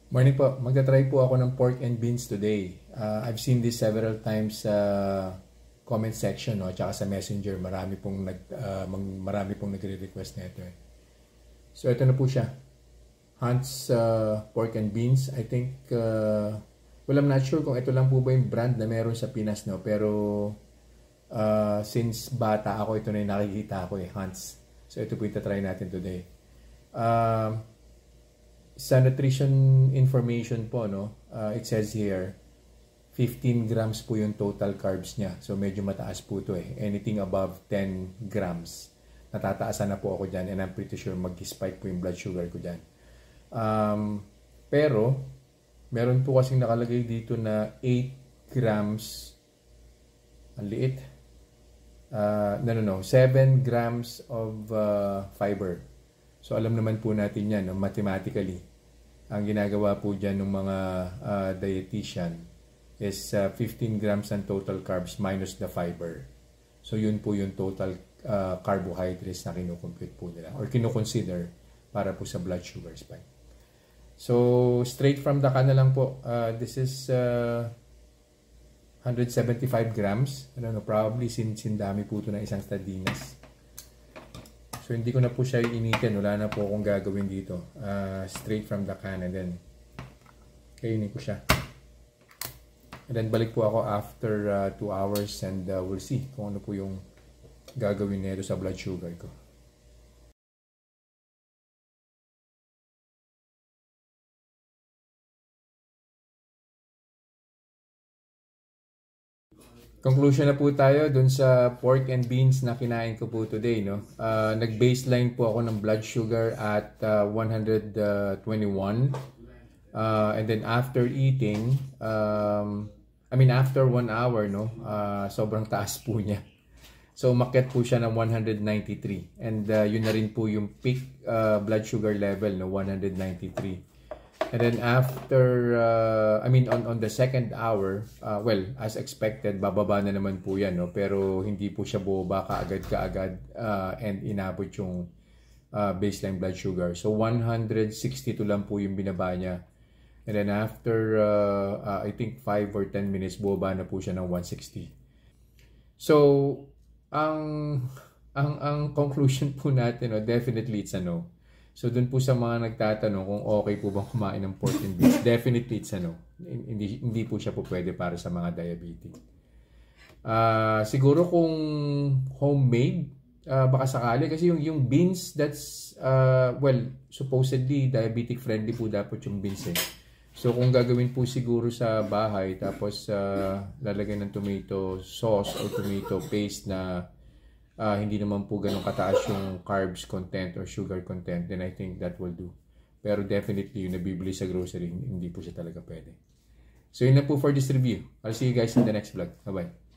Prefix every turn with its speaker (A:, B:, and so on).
A: Morning po. Magta-try po ako ng pork and beans today. I've seen this several times sa comment section, no, tsaka sa Messenger. Marami pong nagre-request na ito. So ito na po siya. Hunt's pork and beans. I think I'm not sure kung ito lang po ba yung brand na meron sa Pinas, no, pero since bata ako, ito na yung nakikita ko, Hunt's. So ito po ita-try natin today. Sa nutrition information po, no, it says here 15 grams po yung total carbs niya. So medyo mataas po ito Anything above 10 grams, natataasan na po ako dyan, and I'm pretty sure mag-spike po yung blood sugar ko dyan. Pero meron po kasing nakalagay dito na 8 grams, ang liit, 7 grams of fiber. So alam naman po natin yan, no, mathematically. Ang ginagawa po dyan ng mga dietitian is 15 grams ang total carbs minus the fiber. So yun po yung total carbohydrates na kinukompute po nila or kinukonsider para po sa blood sugar spike. So straight from the can na lang po. This is 175 grams. I don't know, probably dami po ito ng isang sardinas. So, hindi ko na po siya initin. Wala na po akong gagawin dito. Straight from the can, and then kainin ko siya. And then, balik po ako after 2 hours, and we'll see kung ano po yung gagawin nito sa blood sugar ko. Conclusion na po tayo dun sa pork and beans na kinain ko po today, no? Nag-baseline po ako ng blood sugar at 121. And then after eating, after 1 hour, no? Sobrang taas po niya. So umakyat po siya ng 193. And yun na rin po yung peak blood sugar level, no? 193. And then after, on the second hour, as expected, bababa na naman po yan, no? Pero hindi po siya bumaba kaagad and inabot yung baseline blood sugar. So 162 lang po yung binaba niya. And then after, I think 5 or 10 minutes, bumaba na po siya ng 160. So, ang conclusion po natin, no, definitely it's a no. So, dun po sa mga nagtatanong kung okay po bang kumain ng pork and beans, definitely it's a no. Hindi po siya po pwede para sa mga diabetic. Siguro kung homemade, baka sakali. Kasi yung beans, that's, supposedly diabetic friendly po dapat yung beans So, kung gagawin po siguro sa bahay, tapos lalagyan ng tomato sauce or tomato paste na hindi naman po ganun kataas yung carbs content or sugar content, then I think that will do. Pero definitely, yung nabibili sa grocery, hindi po siya talaga pwede. So, yun na po for this review. I'll see you guys in the next vlog. Bye-bye.